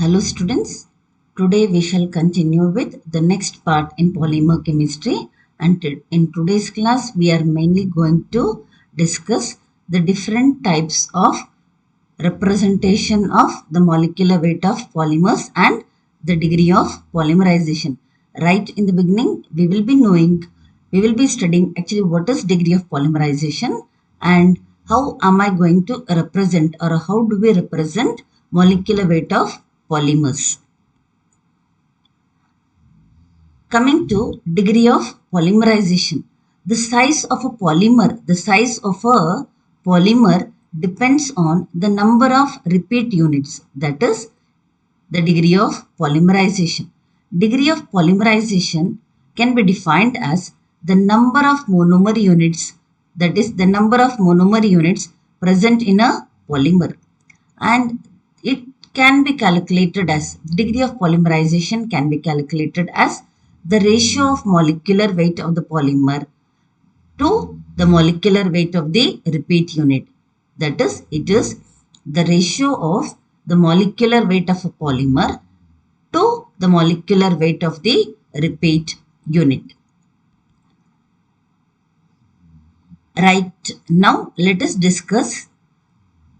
Hello students, today we shall continue with the next part in polymer chemistry, and in today's class we are mainly going to discuss the different types of representation of the molecular weight of polymers and the degree of polymerization. Right in the beginning we will be studying actually what is degree of polymerization and how am I going to represent or how do we represent molecular weight of polymers. Coming to degree of polymerization, the size of a polymer depends on the number of repeat units, that is the degree of polymerization. Degree of polymerization can be defined as the number of monomer units, that is the number of monomer units present in a polymer, and it can be calculated as degree of polymerization can be calculated as the ratio of molecular weight of the polymer to the molecular weight of the repeat unit. That is, it is the ratio of the molecular weight of a polymer to the molecular weight of the repeat unit. Right now, let us discuss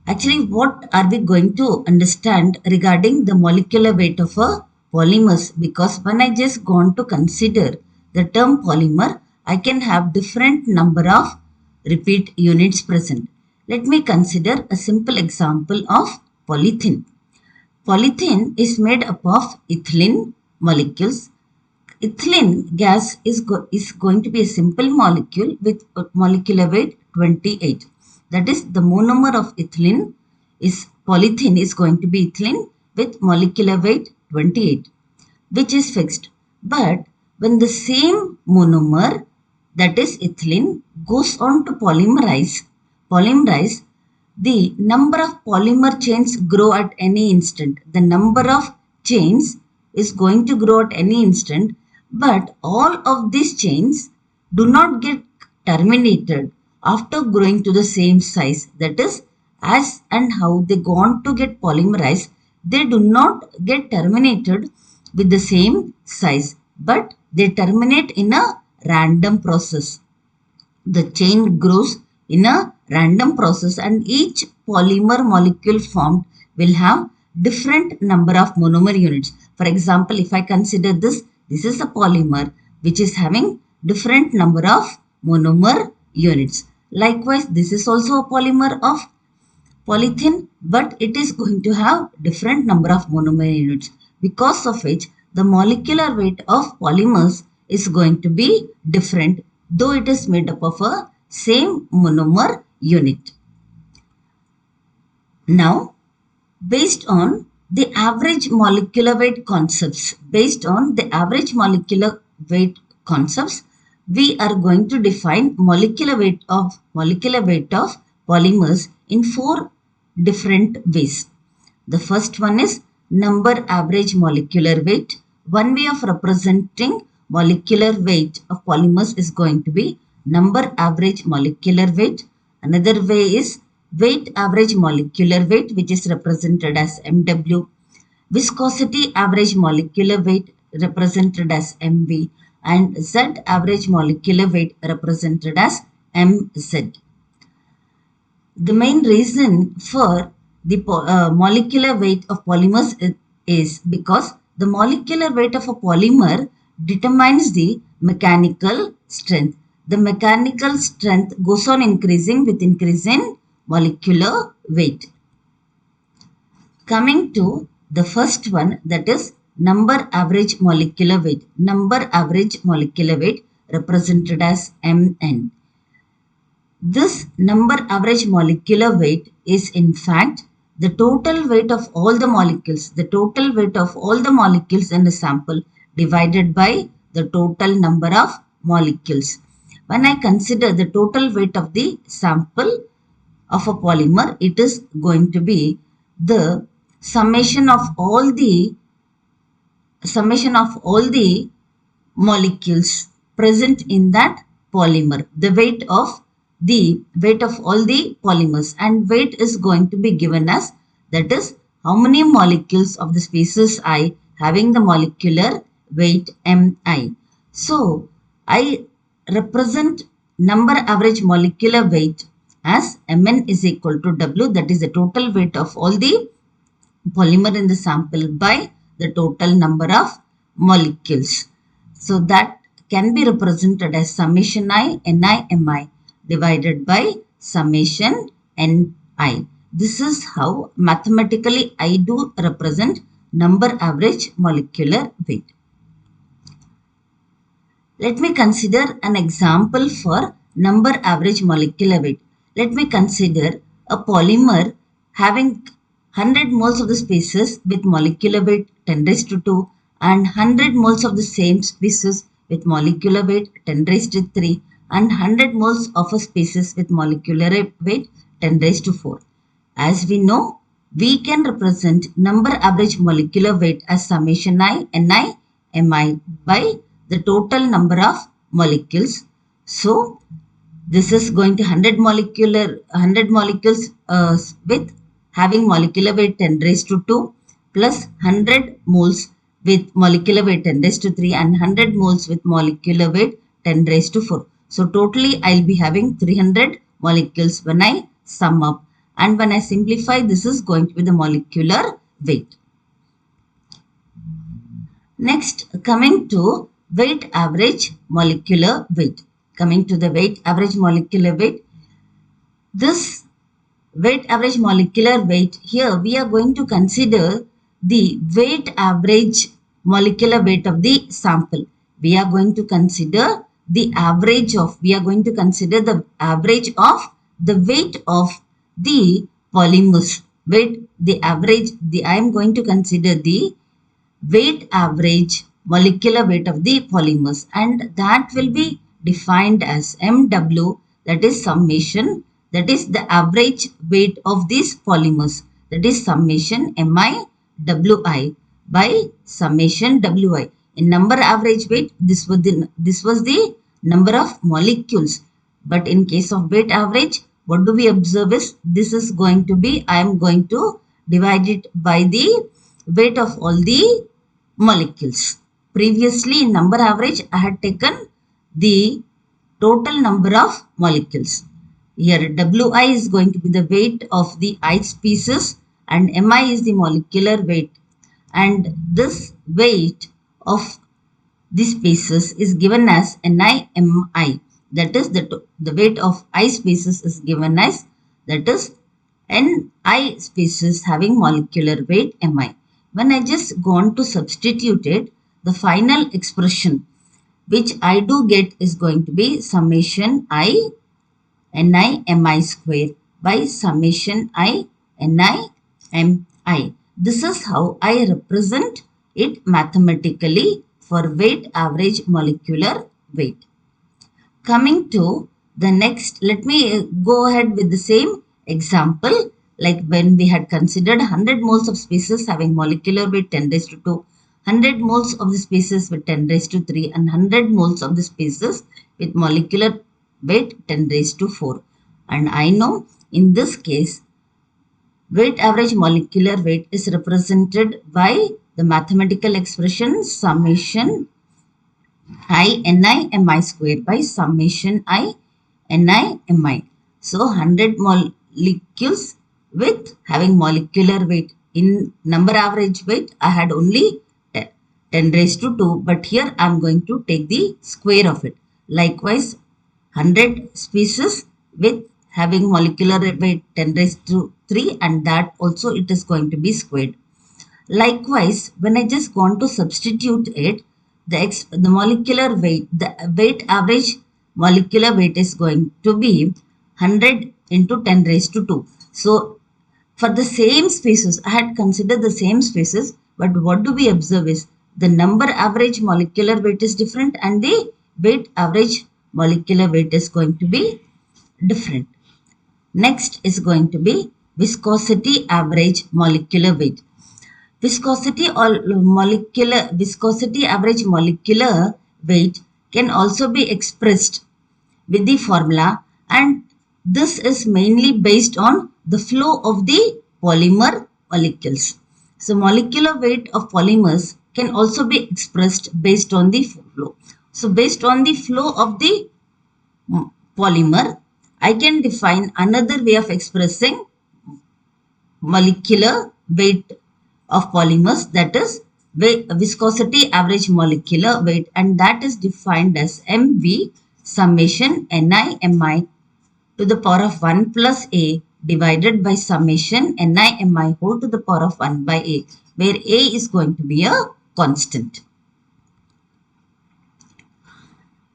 actually what are we going to understand regarding the molecular weight of a polymers, because when I just gone to consider the term polymer, I can have different number of repeat units present. Let me consider a simple example of polythene. Polythene is made up of ethylene molecules. Ethylene gas is going to be a simple molecule with a molecular weight 28. That is, the monomer of ethylene is polythene is going to be ethylene with molecular weight 28, which is fixed. But when the same monomer, that is ethylene, goes on to polymerize, the number of polymer chains grow at any instant. The number of chains is going to grow at any instant, but all of these chains do not get terminated after growing to the same size. That is, as and how they go on to get polymerized, they do not get terminated with the same size, but they terminate in a random process. The chain grows in a random process, and each polymer molecule formed will have different number of monomer units. For example, if I consider this is a polymer which is having different number of monomer units. Likewise, this is also a polymer of polythene, but it is going to have different number of monomer units, because of which the molecular weight of polymers is going to be different, though it is made up of a same monomer unit. Now, based on the average molecular weight concepts, we are going to define molecular weight of polymers in four different ways. The first one is number average molecular weight. One way of representing molecular weight of polymers is going to be number average molecular weight. Another way is weight average molecular weight, which is represented as MW. Viscosity average molecular weight represented as MV, and Z average molecular weight represented as MZ. The main reason for the molecular weight of polymers is because the molecular weight of a polymer determines the mechanical strength. The mechanical strength goes on increasing with increase in molecular weight. Coming to the first one, that is number average molecular weight. Number average molecular weight represented as Mn. This number average molecular weight is in fact the total weight of all the molecules. The total weight of all the molecules in a sample divided by the total number of molecules. When I consider the total weight of the sample of a polymer, it is going to be the summation of all the molecules present in that polymer, the weight of all the polymers, and weight is going to be given as, that is how many molecules of the species I having the molecular weight Mi. So I represent number average molecular weight as Mn is equal to W, that is the total weight of all the polymer in the sample by the total number of molecules. So that can be represented as summation I Ni Mi divided by summation Ni. This is how mathematically I do represent number average molecular weight. Let me consider an example for number average molecular weight. Let me consider a polymer having 100 moles of the species with molecular weight 10 raised to 2 and 100 moles of the same species with molecular weight 10 raised to 3 and 100 moles of a species with molecular weight 10 raised to 4. As we know, we can represent number average molecular weight as summation I Ni Mi by the total number of molecules. So this is going to 100 molecules with having molecular weight 10 raised to 2 plus 100 moles with molecular weight 10 raised to 3 and 100 moles with molecular weight 10 raised to 4. So totally I'll be having 300 molecules when I sum up, and when I simplify, this is going to be the molecular weight. Next, coming to weight average molecular weight. Coming to the weight average molecular weight, this weight average molecular weight, here we are going to consider the weight average molecular weight of the sample. We are going to consider the average of, we are going to consider the average of the weight of the polymers. I am going to consider the weight average molecular weight of the polymers, and that will be defined as MW, that is summation, that is the average weight of these polymers, that is summation MI by summation Wi. In number average weight, this was the number of molecules, but in case of weight average, what do we observe is this is going to be, I am going to divide it by the weight of all the molecules. Previously in number average, I had taken the total number of molecules. Here Wi is going to be the weight of the I species and Mi is the molecular weight, and this weight of the species is given as NiMi, that is the weight of I species is given as, that is Ni species having molecular weight Mi. When I just go on to substitute it, the final expression which I do get is going to be summation I Ni Mi square by summation I Ni Mi. This is how I represent it mathematically for weight average molecular weight. Coming to the next, let me go ahead with the same example, like when we had considered 100 moles of species having molecular weight 10 raised to 2, 100 moles of the species with 10 raised to 3 and 100 moles of the species with molecular weight 10 raised to 4. And I know in this case, weight average molecular weight is represented by the mathematical expression summation I Ni Mi square by summation I Ni Mi. So 100 molecules with having molecular weight. In number average weight, I had only 10 raised to 2, but here I am going to take the square of it. Likewise, 100 species with having molecular weight 10 raised to 3, and that also it is going to be squared. Likewise, when I just go on to substitute it, the molecular weight, the weight average molecular weight is going to be 100 into 10 raised to 2. So, for the same species, I had considered the same species, but what do we observe is the number average molecular weight is different and the weight average molecular weight is going to be different. Next is going to be viscosity average molecular weight. Viscosity average molecular weight can also be expressed with the formula, and this is mainly based on the flow of the polymer molecules. So molecular weight of polymers can also be expressed based on the flow. So based on the flow of the polymer, I can define another way of expressing molecular weight of polymers, that is viscosity average molecular weight, and that is defined as mv summation ni to the power of 1 plus a divided by summation ni whole to the power of 1 by a, where a is going to be a constant.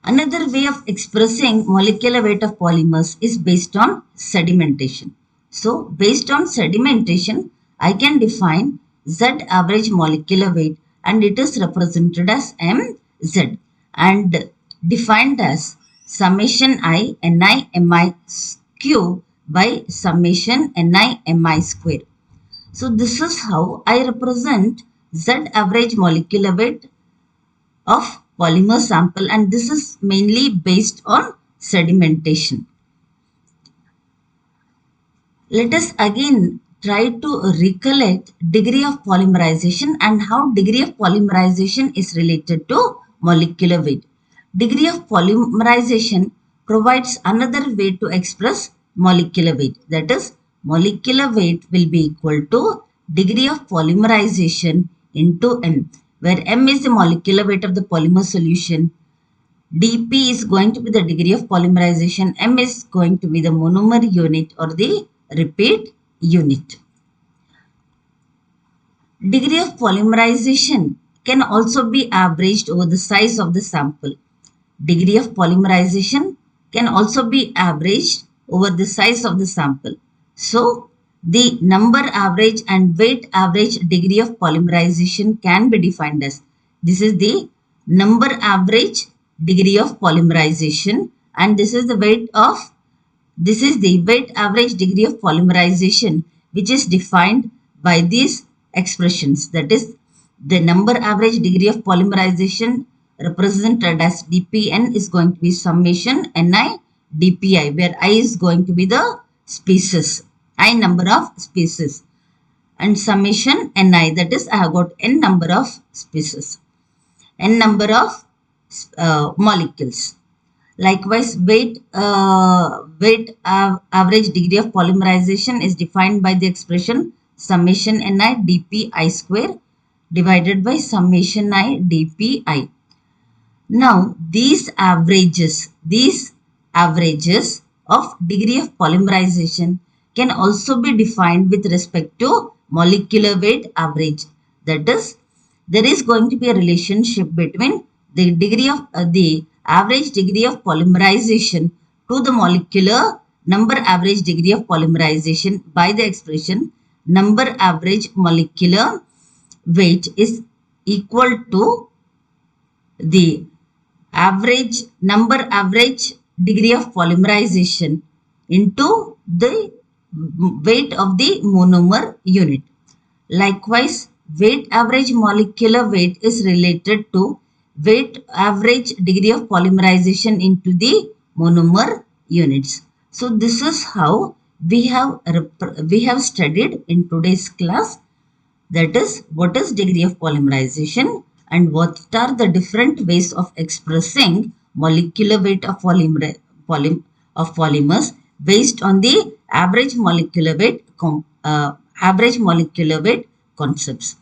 Another way of expressing molecular weight of polymers is based on sedimentation. So, based on sedimentation, I can define Z average molecular weight, and it is represented as mz and defined as summation I ni mi cube by summation ni mi square. So, this is how I represent Z average molecular weight of polymer sample, and this is mainly based on sedimentation. Let us again try to recollect degree of polymerization and how degree of polymerization is related to molecular weight. Degree of polymerization provides another way to express molecular weight, that is molecular weight will be equal to degree of polymerization into m, where m is the molecular weight of the polymer solution, dp is going to be the degree of polymerization, m is going to be the monomer unit or the repeat unit. Degree of polymerization can also be averaged over the size of the sample. Degree of polymerization can also be averaged over the size of the sample. So, the number average and weight average degree of polymerization can be defined as, this is the number average degree of polymerization, and this is the weight average degree of polymerization, which is defined by these expressions, that is the number average degree of polymerization represented as dpn is going to be summation ni dpi, where I is going to be the species, I number of species, and summation ni, that is I have got n number of species, n number of molecules. Likewise, average degree of polymerization is defined by the expression summation ni dpi square divided by summation I dpi. Now, these averages of degree of polymerization can also be defined with respect to molecular weight average. That is, there is going to be a relationship between the degree of the average degree of polymerization to the molecular number average degree of polymerization by the expression number average molecular weight is equal to the average degree of polymerization into the weight of the monomer unit. Likewise, weight average molecular weight is related to weight average degree of polymerization into the monomer units. So this is how we have studied in today's class, that is what is degree of polymerization and what are the different ways of expressing molecular weight of polymers based on the average molecular weight concepts.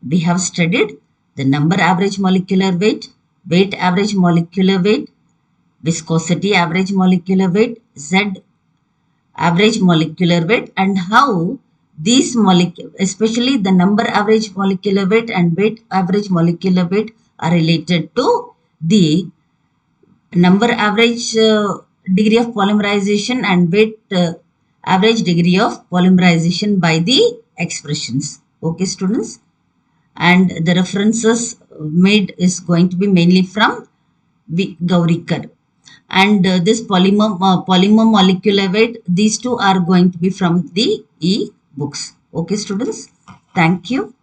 We have studied the number average molecular weight average molecular weight, viscosity average molecular weight, Z average molecular weight, and how these molecules, especially the number average molecular weight and weight average molecular weight, are related to the number average degree of polymerization and weight average degree of polymerization by the expressions. Okay, students? And the references made is going to be mainly from Gaurikar. And this polymer molecular weight, these two are going to be from the e-books. Okay, students? Thank you.